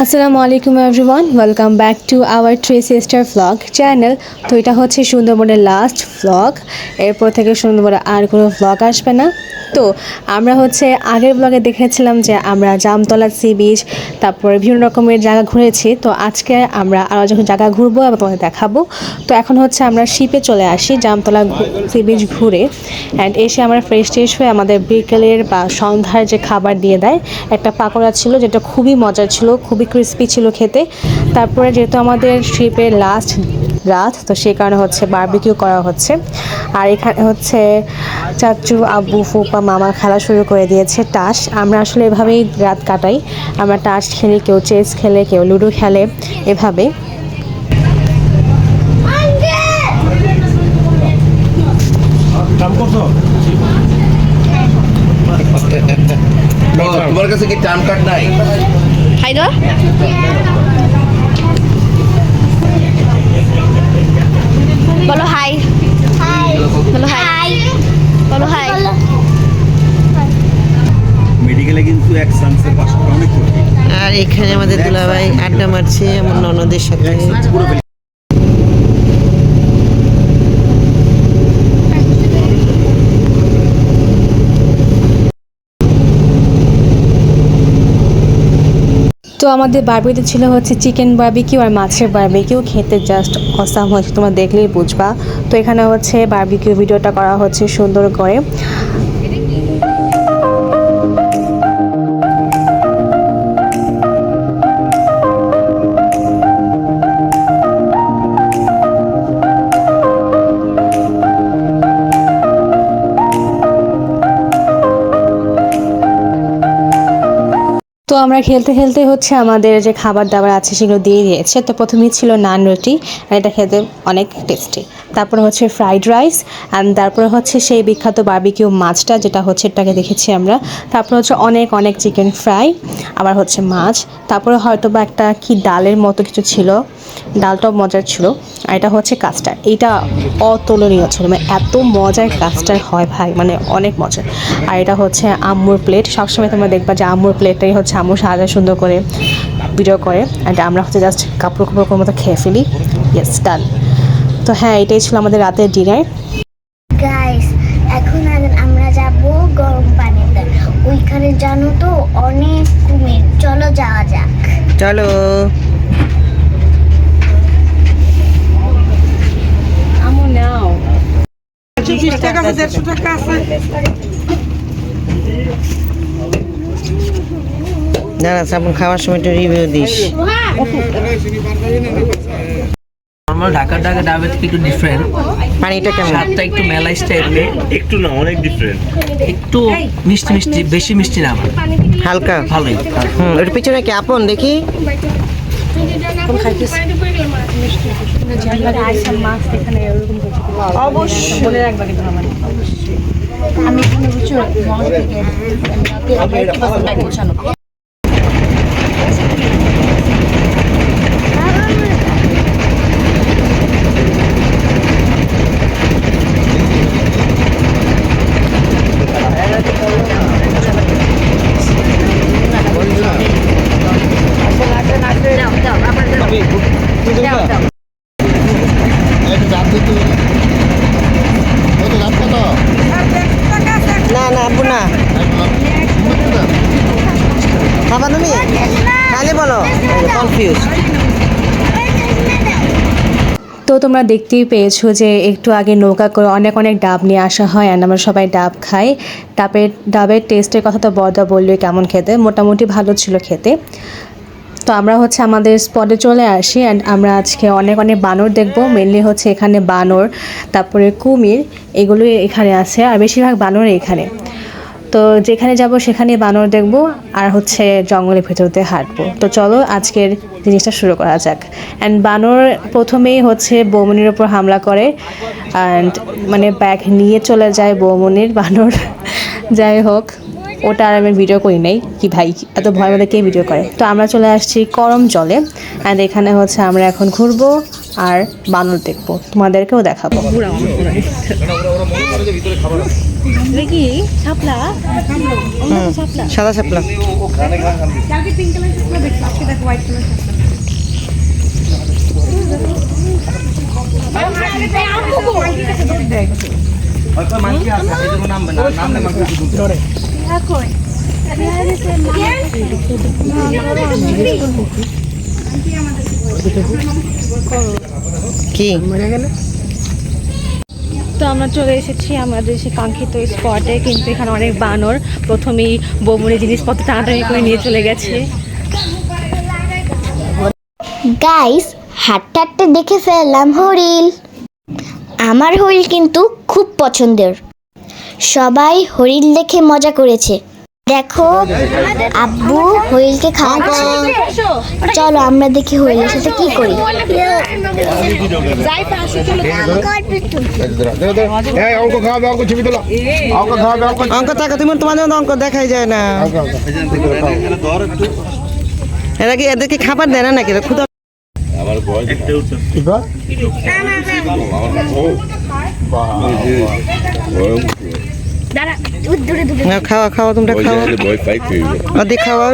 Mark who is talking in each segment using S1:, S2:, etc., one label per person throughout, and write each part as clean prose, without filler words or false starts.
S1: আসসালামু আলাইকুম everyone, welcome back to our three sister vlog channel. তো এটা হচ্ছে সুন্দরবনের লাস্ট ভ্লগ। এরপর থেকে সুন্দরবনে আর কোনো ভ্লগ আসবে না। তো আমরা হচ্ছে আগের ব্লগে দেখেছিলাম যে আমরা জামতলা সি বিচ, তারপরে বিভিন্ন রকমের জায়গা ঘুরেছি। তো আজকে আমরা আরও যখন জায়গা ঘুরবো এবং তোমাদের দেখাবো। তো এখন হচ্ছে আমরা শিপে চলে আসি জামতলা সি বিচ ঘুরে, অ্যান্ড এসে আমরা ফ্রেশ ট্রেশ হয়ে আমাদের বিকেলের বা সন্ধ্যার যে খাবার দিয়ে দেয়, একটা পাকোড়া ছিল যেটা খুবই মজার ছিল, খুবই ক্রিস্পি ছিল খেতে। তারপরে যেহেতু আমাদের শিপের লাস্ট রাত, তো সেই কারণে হচ্ছে বারবিকিউ করা হচ্ছে। আর এখানে হচ্ছে চাচু, আব্বু, ফুপা, মামা খেলা শুরু করে দিয়েছে তাস। আমরা আসলে এভাবেই রাত কাটাই। আমরা তাস খেলি, কেউ চেস খেলে, কেউ লুডো খেলে, এভাবে।
S2: তোমার কাছে কি ট্রাম কার্ড নাই?
S3: হাই দো বলো হাই, বলো হাই, বলো হাই।
S2: মেডিকেলে কিন্তু এক চান্সের পাশে অনেক কঠিন।
S4: আর এখানে আমাদের দুলাভাই আড্ডা মারছে আমার ননদের সাথে।
S1: তো আমাদের বারবিকিউতে ছিল হচ্ছে চিকেন বারবিকিউ আর মাছের বারবিকিউ। খেতে জাস্ট অসাম হয়েছে, তোমরা দেখলেই বুঝবা। তো এখানে হচ্ছে বারবিকিউ ভিডিওটা করা হচ্ছে সুন্দর করে। তো আমরা খেলতে খেলতে হচ্ছে আমাদের যে খাবার দাবার আছে সেগুলো দিয়ে দিয়েছে। তো প্রথমেই ছিল নান রুটি, আর এটা খেতে অনেক টেস্টি। তারপরে হচ্ছে ফ্রাইড রাইস, অ্যান্ড তারপরে হচ্ছে সেই বিখ্যাত বারবিকিউ মাছটা, যেটা হচ্ছে এটাকে দেখেছি আমরা। তারপরে হচ্ছে অনেক অনেক চিকেন ফ্রাই, আবার হচ্ছে মাছ। তারপরে হয়তো বা একটা কি ডালের মতো কিছু ছিল, ডালটাও মজার ছিল। আর এটা হচ্ছে কাস্টার্ড, এইটা অতুলনীয় ছিল, মানে এত মজার কাস্টার্ড হয় ভাই, মানে অনেক মজার। আর এটা হচ্ছে আম্মুর প্লেট। সবসময় তোমরা দেখবা যে আম্মুর প্লেটটাই হচ্ছে আম্মু সাজা সুন্দর করে ভিডিও করে, আর আমরা হচ্ছে জাস্ট কাপড় কাপড় মতো খেয়ে ফেলি। ইয়েস, ডান। তো হ্যাঁ, এটাই ছিল আমাদের রাতের ডিনার।
S5: গাইস, এখন আমরা যাব গরম পানিতে। ওইখানে জানো তো অনেক কুমির। চলো যাওয়া যাক।
S4: চলো।
S1: আমু নাও।
S4: 120 টাকা আছে, 150 টাকা আছে। দাঁড়া, সাবুন খাওয়ার সময় একটু রিভিউ দিস।
S6: নর্মাল ঢাকার ডাবের থেকে একটু ডিফারেন্ট।
S4: পানিটা কেমন?
S6: স্বাদটা একটু মেলাই টাইপের,
S2: একটু না, অনেক ডিফারেন্ট।
S6: একটু মিষ্টি মিষ্টি, বেশি মিষ্টি না, আবার
S4: হালকা
S6: ভালোই।
S4: ওর পিছনে কি আপন দেখি।
S1: আমি
S4: না না আপু না, খাবা তুমি? তাহলে বলো, কনফিউজ।
S1: তো তোমরা দেখতেই পেয়েছো যে একটু আগে নৌকা করে অনেক অনেক ডাব নিয়ে আসা হয়, আর আমরা সবাই ডাব খাই। ডাবের টেস্টের কথা তো বড়দা বললোই কেমন খেতে, মোটামুটি ভালো ছিল খেতে। তো আমরা হচ্ছে আমাদের স্পটে চলে আসি, অ্যান্ড আমরা আজকে অনেক অনেক বানর দেখবো। মেনলি হচ্ছে এখানে বানর, তারপরে কুমির, এগুলোই এখানে আছে, আর বেশিরভাগ বানর এখানে। তো যেখানে যাব সেখানে বানর দেখবো, আর হচ্ছে জঙ্গলের ভেতর দিয়ে হাঁটবো। তো চলো আজকের জিনিসটা শুরু করা যাক। অ্যান্ড বানর প্রথমেই হচ্ছে বৌমনির ওপর হামলা করে, অ্যান্ড মানে ব্যাগ নিয়ে চলে যায় বৌমনির বানর। যাই হোক, ওটা আর আমি ভিডিও করি নাই। কি ভাই, এত ভয় মধ্যে কে ভিডিও করে। তো আমরা চলে আসছি করম জলে, অ্যান্ড এখানে হচ্ছে আমরা এখন ঘুরবো আর বানর দেখবো, তোমাদেরকেও দেখাবো।
S4: সাদা শাপলা। কি
S1: তো আমরা চলে এসেছি আমাদের সে কাঙ্ক্ষিত স্পটে, কিন্তু এখানে অনেক বানর প্রথমেই বৌমনি জিনিসপত্র টানাটানি করে নিয়ে চলে গেছে।
S5: গাইস, হাঁটতে হাঁটতে দেখে ফেললাম হরিণ। আমার হরিণ কিন্তু খুব পছন্দের। সবাই হরিণ দেখে মজা করেছে। দেখো আব্বু হরিণকে খাওয়াচ্ছে। চলো আমরা দেখি হরিণের সাথে কি করি।
S4: অঙ্ক টাকা তুমি তোমাদের অঙ্ক দেখাই যায় না। এরা কি এদেরকে খাবার দেয় না নাকি? ক্ষুধা খাওয়া খাওয়া তোমরা খাওয়া ওদের খাওয়া।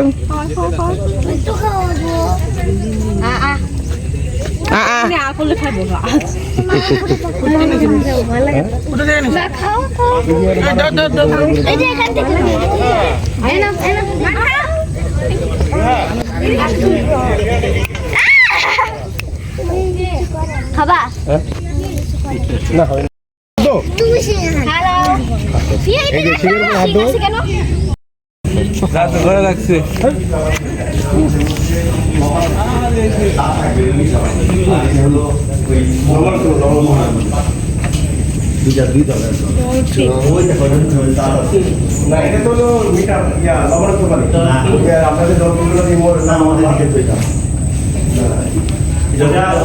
S5: খাবা
S6: ঘরে রাখছে।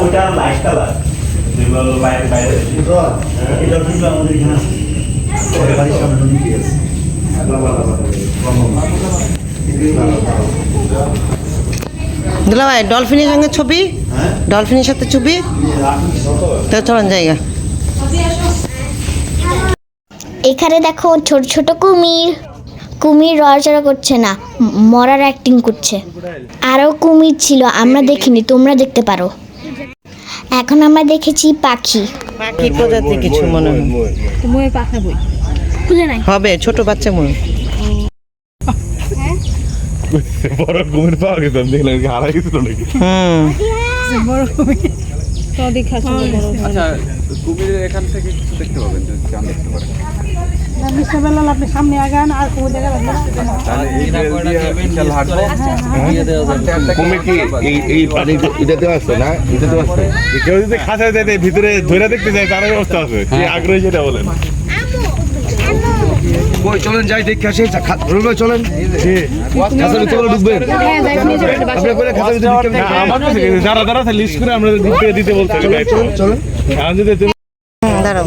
S2: ওটা লাইট কালার এটা কিন্তু আমাদের এখানে বাড়ির সামনে নদী আছে।
S4: দুলা ভাই ডলফিনের সঙ্গে ছবি, ডলফিনের সাথে ছবি তো চলেন জায়গা।
S5: এখানে দেখো ছোট ছোট কুমির। কুমির নড়াচড়া করছে না, মরার অ্যাক্টিং করছে। আরও কুমির ছিল, আমরা দেখিনি, তোমরা দেখতে পারো। এখন আমরা দেখেছি পাখি।
S4: পাখি প্রজাতি কিছু মনে হয়
S1: ময়ের পাখা বই
S4: হবে, ছোট বাচ্চা মনে হয়।
S2: বড় কুমির পাওয়া গেছে, আমি দেখলাম হারাই গেছিল নাকি।
S6: আচ্ছা, কুমিরের এখান থেকে কিছু দেখতে পাবেন, যদি চান দেখতে পারেন।
S2: কুমির কি এই পানি এটা দেওয়া আছে না? এটা দেওয়া আছে। কেউ যদি খাঁচায় যায় ভিতরে ধরে দেখতে যায়, তার অবস্থা আছে। কি আগ্রহী সেটা বলেন।
S7: কই চলেন যাই দেখে আসি। রুবে চলেন, খাঁচার ভিতরে ঢুকবেন। আপনি করে খাঁচার ভিতরে ঢুকবেন।
S2: আমার কাছে যারা যারা লিস্ট করে আমরা গ্রুপে দিতে বলতে চলেন।
S4: দাঁড়াও,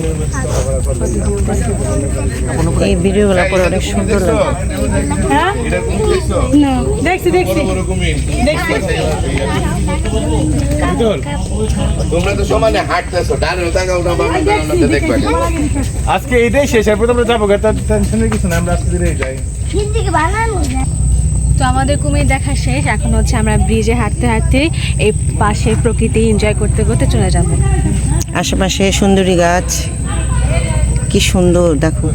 S4: এই ভিডিওগুলো করে অনেক সুন্দর লাগে।
S2: তোমরা তো সমানে হাঁটতেছো, ডানে তাকাও না, বামে তাকাও না, দেখবা। আজকে এইটাই শেষ, এরপর আমরা যাবো, তার টেনশনের কিছু না, আমরা আজকে দিলেই যাই।
S1: তো আমাদের কুমির দেখা শেষ। এখন হচ্ছে আমরা ব্রিজে হাঁটতে হাঁটতে এই পাশে প্রকৃতি এনজয় করতে করতে চলে যাব।
S4: আশেপাশে সুন্দরী গাছ, কি সুন্দর দেখো।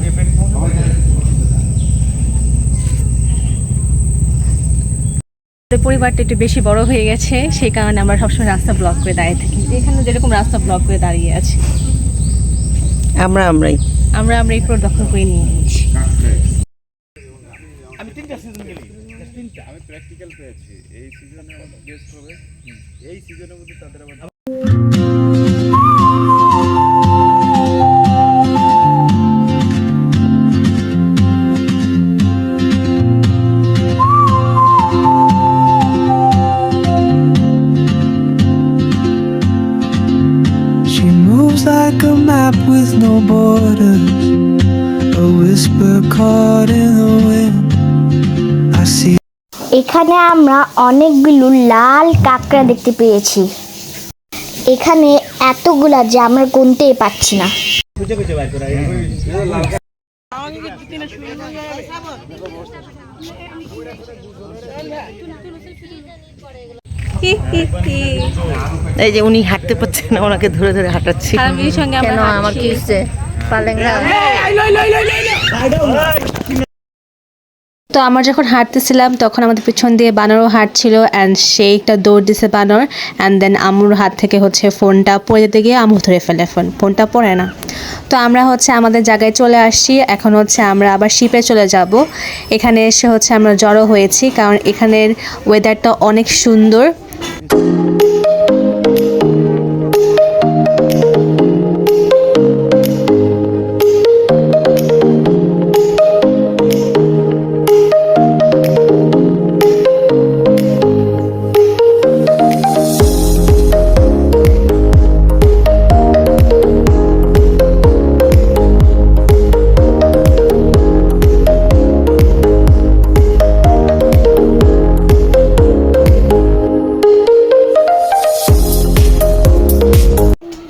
S1: পরিবারটা একটু বেশি বড় হয়ে গেছে, সেই কারণে আমরা সবসময় রাস্তা ব্লক করে দাঁড়িয়ে থাকি। এখানে যেরকম রাস্তা ব্লক করে দাঁড়িয়ে আছে,
S4: আমরাই
S1: আমরা এই পুরো দখল করে নিয়ে নিয়েছি।
S2: আমি 3টা সিজন গেলি, 3টা আমি প্র্যাকটিক্যাল পেয়েছি। এই সিজনে আমাদের গেস্ট হবে, এই সিজনের মধ্যে তাদের আবার
S8: like a map with no borders, a whisper caught in the wind. I see.
S5: এখানে আমরা অনেকগুলো লাল কাঁকড়া দেখতে পেয়েছি। এখানে এতগুলা যে আমরা গুনতেই পারছি না।
S4: এই যে উনি হাঁটতে পারছেন না, ওনাকে ধরে ধরে হাঁটাচ্ছি।
S1: খালামণির সঙ্গে আমরা
S3: আমার কি হচ্ছে পালেঙ্গা
S1: তো আমরা যখন হাঁটতেছিলাম তখন আমাদের পিছন দিয়ে বানরও হাঁটছিল অ্যান্ড সে একটা দৌড় দিছে বানর অ্যান্ড দেন আম্মুর হাত থেকে হচ্ছে ফোনটা পড়ে যেতে গিয়ে আম্মু ধরে ফেলে ফোনটা পড়ে না। তো আমরা হচ্ছে আমাদের জায়গায় চলে আসছি। এখন হচ্ছে আমরা আবার শিপে চলে যাব। এখানে এসে হচ্ছে আমরা জড়ো হয়েছি কারণ এখানের ওয়েদারটা অনেক সুন্দর।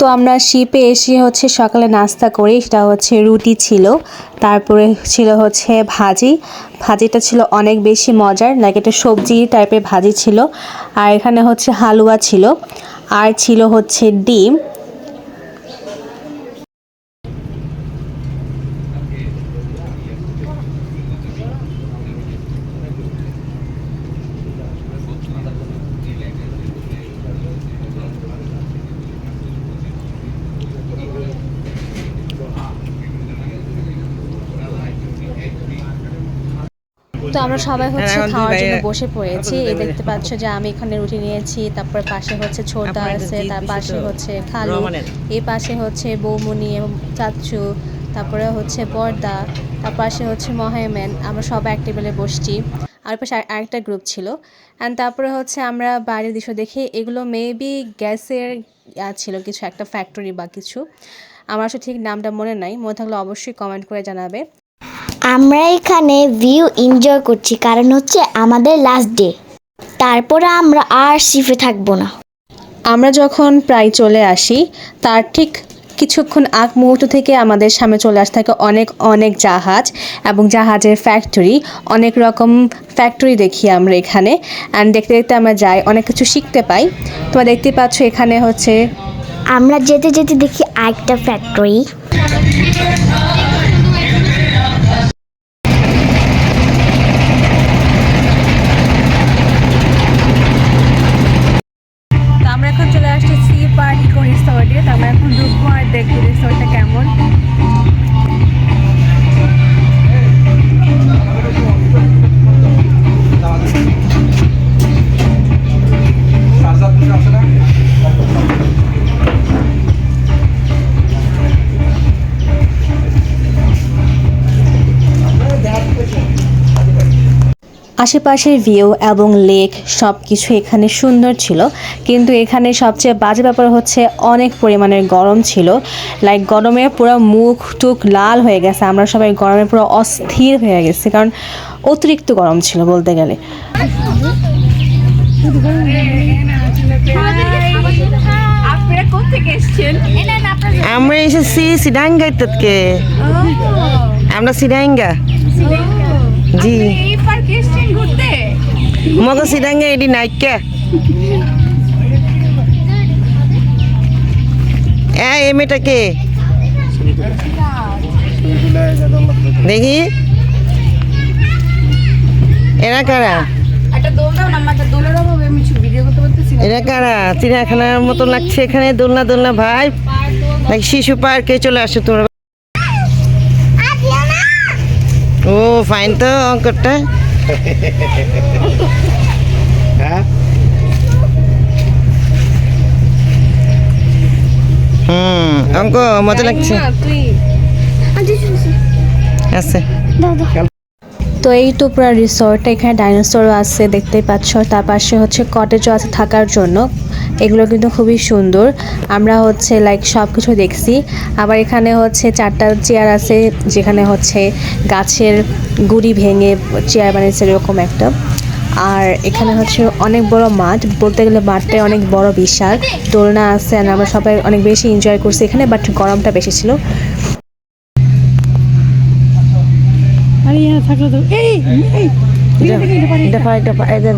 S1: তো আমরা শিপে এসে হচ্ছে সকালে নাস্তা করি, সেটা হচ্ছে রুটি ছিল, তারপরে ছিল হচ্ছে ভাজিটা ছিল অনেক বেশি মজার, লাইক একটা সবজি টাইপের ভাজি ছিল, আর এখানে হচ্ছে হালুয়া ছিল, আর ছিল হচ্ছে ডিম। তো আমরা সবাই হচ্ছে খাওয়ার জন্য বসে পড়েছি। এই দেখতে পাচ্ছ যে আমি এখানে রুটি নিয়েছি, তারপর পাশে হচ্ছে ছোটা আছে, তার পাশে হচ্ছে খালু, এই পাশে হচ্ছে বৌমনি এবং চাচু, তারপরে হচ্ছে বর্দা, তার পাশে হচ্ছে মহামেন। আমরা সবাই এক টেবিলে বসছি, আর পাশে আরেকটা গ্রুপ ছিল। অ্যান্ড তারপরে হচ্ছে আমরা বাইরের দৃশ্য দেখি, এগুলো মেবি গ্যাসের ছিল, কিছু একটা ফ্যাক্টরি বা কিছু, আমার আসলে ঠিক নামটা মনে নাই, মনে থাকলে অবশ্যই কমেন্ট করে জানাবে।
S5: আমরা এখানে ভিউ এনজয় করছি কারণ হচ্ছে আমাদের লাস্ট ডে, তারপরে আমরা আর শিপে থাকবো না।
S1: আমরা যখন প্রায় চলে আসি তার ঠিক কিছুক্ষণ আগ মুহূর্ত থেকে আমাদের সামনে চলে আসতে থাকে অনেক অনেক জাহাজ এবং জাহাজের ফ্যাক্টরি, অনেক রকম ফ্যাক্টরি দেখি আমরা এখানে। অ্যান্ড দেখতে দেখতে আমরা যাই, অনেক কিছু শিখতে পাই। তোমরা দেখতে পাচ্ছ এখানে হচ্ছে
S5: আমরা যেতে যেতে দেখি আরেকটা ফ্যাক্টরি।
S1: আমরা এখন চলে আসছি সি পার্ক ইকো রিসোর্টে। তো আমরা এখন ঢুকবো আর দেখবো রিসোর্টটা কেমন। আশেপাশের ভিউ এবং লেক সব কিছু এখানে সুন্দর ছিল, কিন্তু এখানে সবচেয়ে বাজে ব্যাপার হচ্ছে অনেক পরিমাণের গরম ছিল, লাইক গরমে পুরো মুখ টুক লাল হয়ে গেছে। আমরা সবাই গরমে পুরো অস্থির হয়ে গেছি কারণ অতিরিক্ত গরম ছিল বলতে গেলে।
S4: আমরা এসেছি সিডাঙ্গা থেকে, আমরা সিডাঙ্গা জি মগো সিডাঙ্গা এডি নাইকা এই মেয়েটাকে দেখি, এরা কারা? এরা কারা? চিড়িয়াখানার মতো লাগছে এখানে, দোলনা দোলনা ভাই, নাকি শিশু পার্কে চলে আসো তোমরা? ও ফাইন তো অঙ্কটা। অঙ্ক মজা লাগছে আছে।
S1: তো এই তো পুরো রিসর্টটা, এখানে ডাইনোসরও আছে দেখতেই পাচ্ছ, তার পাশে হচ্ছে কটেজও আছে থাকার জন্য। এগুলো কিন্তু খুবই সুন্দর, আমরা হচ্ছে লাইক সব কিছু দেখছি। আবার এখানে হচ্ছে 4টা চেয়ার আছে যেখানে হচ্ছে গাছের গুড়ি ভেঙে চেয়ার বানিয়েছে এরকম একটা। আর এখানে হচ্ছে অনেক বড় মাঠ, বলতে গেলে মাঠটাই অনেক বড় বিশাল, দোলনা আছে, আর আমরা সবাই অনেক বেশি এনজয় করছি এখানে, বাট গরমটা বেশি ছিল।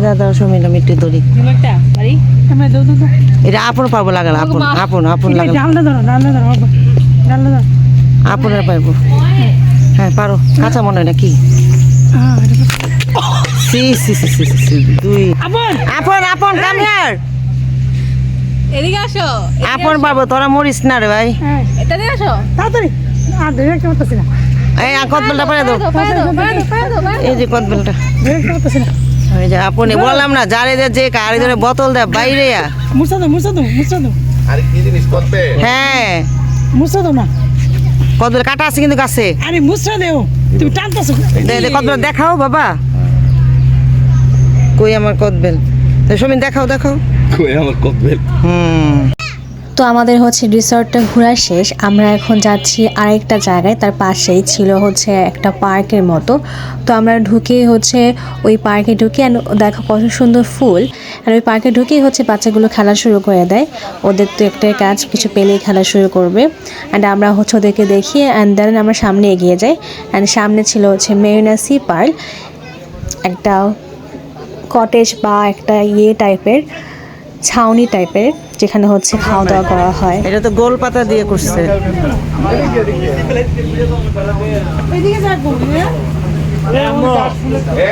S4: দাদা সময় আমি একটু ধরি এটা আপন পারবো লাগাল আপন আপন আপন লাগাল আপনার পারবো হ্যাঁ পারো কাঁচা মনে হয় নাকি সি সি সি সি সি দুই আপন আপন কাম হিয়ার
S1: এদিকে আসো
S4: আপন পারবো তোরা মরিস না রে ভাই
S1: এটা দিয়ে আসো তাড়াতাড়ি আর দেখতে পারতেছি না
S4: এই কদবেলটা পারে দাও এই যে কদবেলটা
S1: দেখতে পারতেছি না
S4: এই যে আপনি বললাম না যারে যে কারি ধরে বোতল দেয় বাইরে
S1: মুছা দাও
S2: আরে কি জিনিস করতে
S4: হ্যাঁ
S1: মুছা দাও না
S4: কদবেল কাটা আছে কিন্তু গাছে
S1: আরে মুছা দেও তুমি টানতেছো
S4: দে কদবেল দেখাও বাবা কই আমার কদবেল সমিন দেখাও দেখাও
S7: কই আমার কদবেল
S1: তো আমাদের হচ্ছে রিসর্টটা ঘোরা শেষ আমরা এখন যাচ্ছি আরেকটা জায়গায় তার পাশেই ছিল হচ্ছে একটা পার্কের মতো তো আমরা ঢুকে হচ্ছে ওই পার্কে ঢুকে দেখো কত সুন্দর ফুল আর ওই পার্কে ঢুকেই হচ্ছে বাচ্চাগুলো খেলা শুরু করে দেয় ওদের তো একটা কাজ কিছু পেলেই খেলা শুরু করবে অ্যান্ড আমরা হচ্ছে ওদেরকে দেখিয়ে অ্যান্ড দেন আমরা সামনে এগিয়ে যাই অ্যান্ড সামনে ছিল হচ্ছে মেরিনা সি পার্ক একটা কটেজ বা একটা টাইপের ছাউনি টাইপের যেখানে হচ্ছে খাওয়া দাওয়া করা হয়
S4: এটা তো গোল পাতা দিয়ে করছে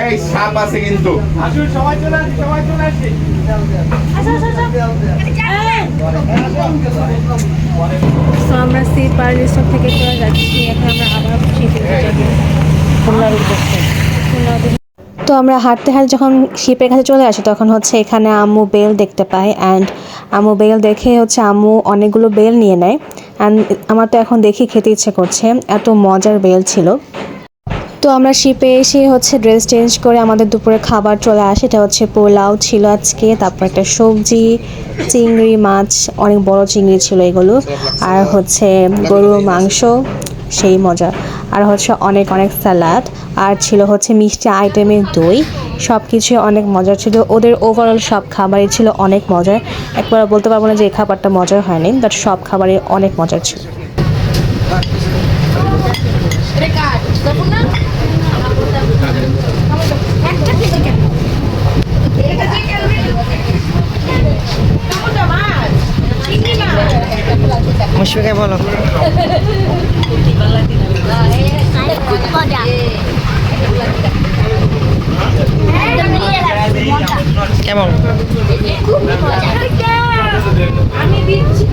S2: এই সাপ আছে কিন্তু
S1: তো আমরা সি পার্ক রিসোর্ট থেকে চলে যাচ্ছি এখন আমরা আবার শিপে তো আমরা হাঁটতে হাঁটতে যখন শিপের কাছে চলে আসি তখন হচ্ছে এখানে আম্মু বেল দেখতে পাই অ্যান্ড আম্মু বেল দেখে হচ্ছে আম্মু অনেকগুলো বেল নিয়ে নেয় অ্যান্ড আমার তো এখন দেখি খেতে ইচ্ছে করছে এত মজার বেল ছিল তো আমরা শিপে এসে হচ্ছে ড্রেস চেঞ্জ করে আমাদের দুপুরে খাবার চলে আসে এটা হচ্ছে পোলাও ছিল আজকে তারপর একটা সবজি চিংড়ি মাছ অনেক বড় চিংড়ি ছিল এগুলো আর হচ্ছে গরুর মাংস সেই মজা আর হচ্ছে অনেক অনেক স্যালাড আর ছিল হচ্ছে মিষ্টি আইটেমের দই সব কিছু অনেক মজার ছিল ওদের ওভারঅল সব খাবারই ছিল অনেক মজার একবার বলতে পারবো না যে এই খাবারটা মজার হয়নি বাট সব খাবারই অনেক মজার ছিল
S4: মুশফিকা বলো
S5: খুব মজা
S4: কেমন
S5: খুব মজা আমি দিচ্ছি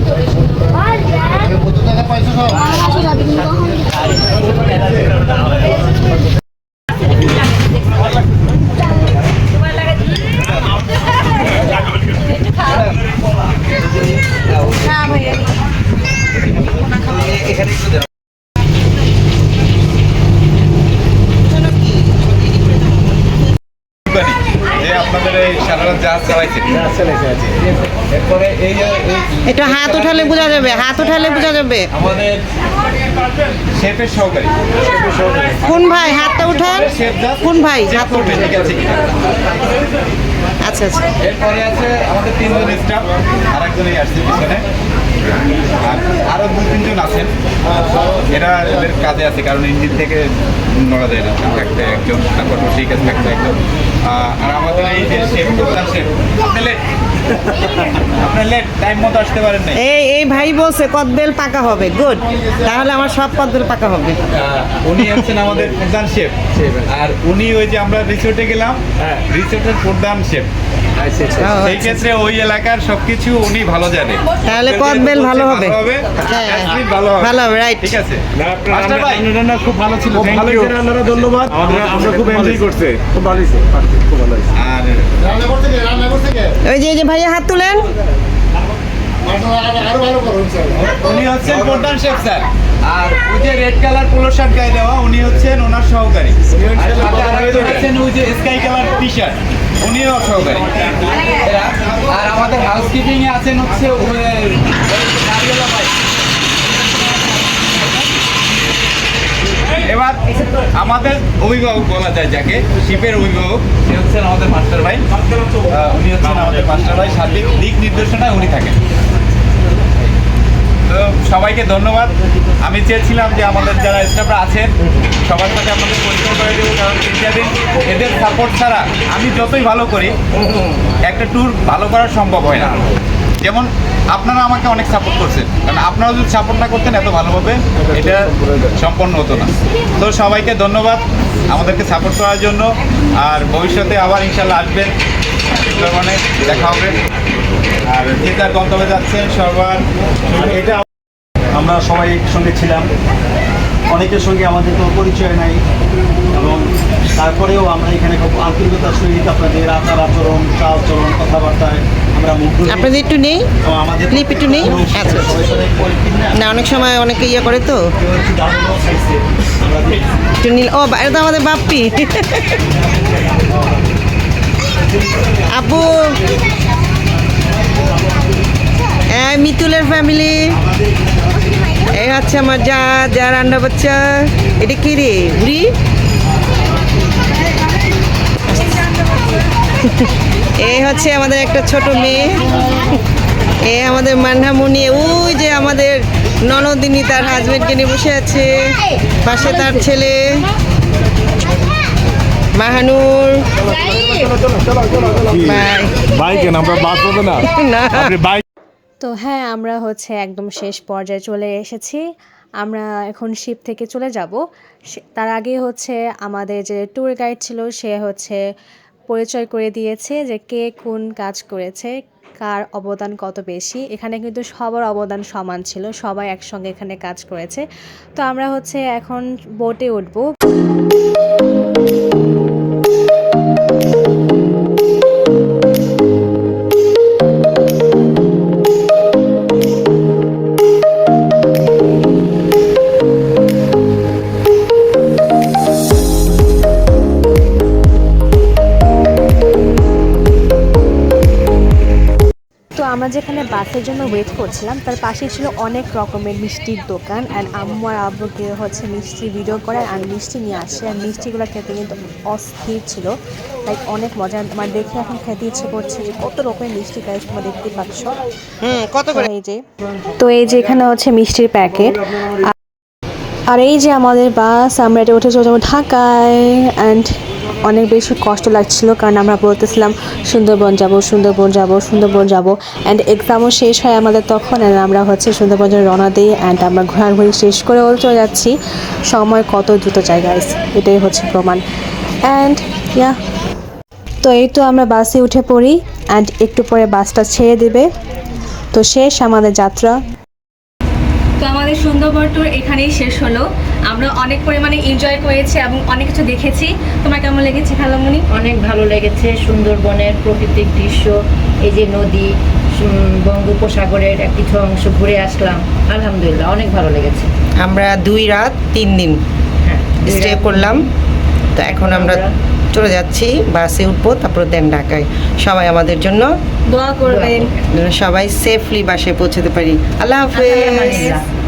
S2: আপনাদের এই সারা রাত জাহাজ চালাইছে এরপরে এই
S4: এটা হাত উঠালে বোঝা যাবে হাত উঠালে বোঝা যাবে
S2: আমাদের শেফের সহকারী
S4: কোন ভাই হাতটা উঠান কোন ভাই হাত
S2: করবে ঠিক আছে কিনা
S4: আচ্ছা আচ্ছা
S2: এরপরে আছে আমাদের 3 জন স্টাফ আর একজনই আসছে পিছনে আর আরো 2-3 জন আছেন এরা এদের কাজে আছে কারণ ইঞ্জিন থেকে নড়া যায় না থাকতে একজন তারপর ঠিক আছে থাকতে একজন আর আমাদের এই যে শেফ প্রধান শেফ আপনার লেট টাইম মতো আসতে পারেন না
S4: এই ভাই বলছে কদবেল পাকা হবে গুড তাহলে আমার সব কদবেল পাকা হবে
S2: উনি হচ্ছেন আমাদের প্রধান শেফ আর উনি ওই যে আমরা রিসোর্টে গেলাম রিসোর্টের প্রধান শেফ সেই ক্ষেত্রে ওই এলাকার সবকিছু উনি ভালো জানে
S4: তাহলে কদবেল ভালো হবে
S2: হ্যাঁ
S4: ভালো হবে রাইট
S2: ঠিক আছে
S7: মাস্টার ভাই রান্না খুব ভালো ছিল ভালো ছিল আপনারা ধন্যবাদ আমরা খুব এনজয় করতে খুব ভালো হয়েছে খুব ভালো হয়েছে
S2: আর
S4: ওই যে ভাইয়া হাত তুলেন
S2: উনি হচ্ছেন প্রধান শেফ স্যার আর ওই যে রেড কালার পোলো শার্ট গায়ে দেওয়া উনি হচ্ছেন ওনার সহকারী আর সাথে আরেকজন আছেন ওই যে স্কাই কালার টি শার্ট উনিও সহকারী আর আমাদের হাউসকিপিং এ আছেন হচ্ছে নারিয়েলা ভাই এবার আমাদের অভিভাবক বলা যায় যাকে শিপের অভিভাবক সে হচ্ছেন আমাদের মাস্টার ভাই উনি হচ্ছেন আমাদের মাস্টার ভাই সার্বিক দিক নির্দেশনায় উনি থাকেন তো তো সবাইকে ধন্যবাদ। আমি চেয়েছিলাম যে আমাদের যারা স্টাফরা আছেন সবার সাথে আপনাদের পরিচয় করে দেবো, কারণ ইত্যাদি এদের সাপোর্ট ছাড়া আমি যতই ভালো করি একটা ট্যুর ভালো করা সম্ভব হয় না। যেমন আপনারা আমাকে অনেক সাপোর্ট করছেন, কারণ আপনারা যদি সাপোর্ট না করতেন এত ভালোভাবে এটা সম্পন্ন হতো না। তো সবাইকে ধন্যবাদ আমাদেরকে সাপোর্ট করার জন্য, আর ভবিষ্যতে আবার ইনশাল্লাহ আসবেন, মানে দেখা হবে। আর যে যার গন্তব্যে যাচ্ছেন সবার
S9: এটা আমরা সবাই একসঙ্গে ছিলাম, অনেকের সঙ্গে আমাদের কোনো পরিচয় নাই, এবং তারপরেও আমরা এখানে খুব আন্তরিকতার সহিত আপনাদের আচার আচরণ, চাল চলন, কথাবার্তায় আমরা মুগ্ধ হই।
S4: আপনাদের একটু নেই
S9: এবং আমাদের
S4: ক্লিপ একটু নেই? আচ্ছা
S9: সবাই সবাই পরিচিত না,
S4: না, অনেক সময় অনেকে ইয়ে করে তো
S9: কেউ একটু দারুণও খাইছে আমরা দেখছি।
S4: একটু নীল। ও এটা তো আমাদের বাপ্পি। আপু, মিতুলের ফ্যামিলি, এই হচ্ছে আমার যা রান্না বাচ্চা। এটা কি রে বুড়ি? এই হচ্ছে আমাদের একটা ছোট মেয়ে, এ আমাদের মান্নামণি। ওই যে আমাদের ননদিনী তার হাজবেন্ডকে নিয়ে বসে আছে, পাশে তার ছেলে মাহানুর।
S7: বাইকে আমরা বাস হবে না,
S4: না
S7: আপনি বাইক।
S1: তো হ্যাঁ, আমরা হচ্ছে একদম শেষ পর্যায়ে চলে এসেছি। আমরা এখন শিপ থেকে চলে যাব। তার আগে হচ্ছে আমাদের যে ট্যুর গাইড ছিল সে হচ্ছে পরিচয় করে দিয়েছে যে কে কোন কাজ করেছে, কার অবদান কত বেশি। এখানে কিন্তু সবার অবদান সমান ছিল, সবাই একসঙ্গে এখানে কাজ করেছে। তো আমরা হচ্ছে এখন বোটে উঠবো। তো আমরা যেখানে বাসের জন্য ওয়েট করছিলাম তার পাশেই ছিল অনেক রকমের মিষ্টির দোকান, অ্যান্ড আম্মু আর আব্বুকে হচ্ছে মিষ্টি ভিডিও করায় আর মিষ্টি নিয়ে আসে। আর মিষ্টিগুলো খেতে কিন্তু অস্থির ছিল, লাইক অনেক মজা। আমার দেখে এখন খেতে ইচ্ছে করছে যে কত রকমের মিষ্টি গাইস, তোমরা দেখতে পাচ্ছ।
S4: কত করে?
S1: এই যে এখানে হচ্ছে মিষ্টির প্যাকেট। আর এই যে আমাদের বাস, আমরা এটা উঠে চলে যাবো ঢাকায়। অ্যান্ড অনেক বেশি কষ্ট লাগছিল, কারণ আমরা বলতেছিলাম সুন্দরবন যাব, সুন্দরবন যাব, সুন্দরবন যাব। অ্যান্ড এক্সামও শেষ হয় আমাদের তখন, অ্যান্ড আমরা হচ্ছে সুন্দরবন রওনা দিই। অ্যান্ড আমরা ঘোরাঘুরি শেষ করেও চলে যাচ্ছি। সময় কত দ্রুত জায়গায়, এটাই হচ্ছে প্রমাণ। অ্যান্ড তো এই তো আমরা বাসে উঠে পড়ি, অ্যান্ড একটু পরে বাসটা ছেড়ে দেবে। তো শেষ আমাদের যাত্রা। তো আমাদের সুন্দরবন ট্যুর এখানেই শেষ হলো। আমরা অনেক পরিমাণে এনজয় করেছি এবং অনেক কিছু দেখেছি। তোমার কেমন লেগেছে খালামণি?
S3: অনেক ভালো লেগেছে। সুন্দরবনের প্রাকৃতিক দৃশ্য, এই যে নদী, বঙ্গোপসাগরের কিছু অংশ ঘুরে আসলাম। আলহামদুলিল্লাহ অনেক ভালো লেগেছে।
S4: আমরা 2 রাত 3 দিন
S3: হ্যাঁ,
S4: স্টে করলাম। তো এখন আমরা চলে যাচ্ছি, বাসে উঠবো, তারপর দেন ঢাকায়। সবাই আমাদের জন্য
S1: দোয়া করবেন,
S4: সবাই সেফলি বাসে পৌঁছতে পারি। আল্লাহ হাফেজ।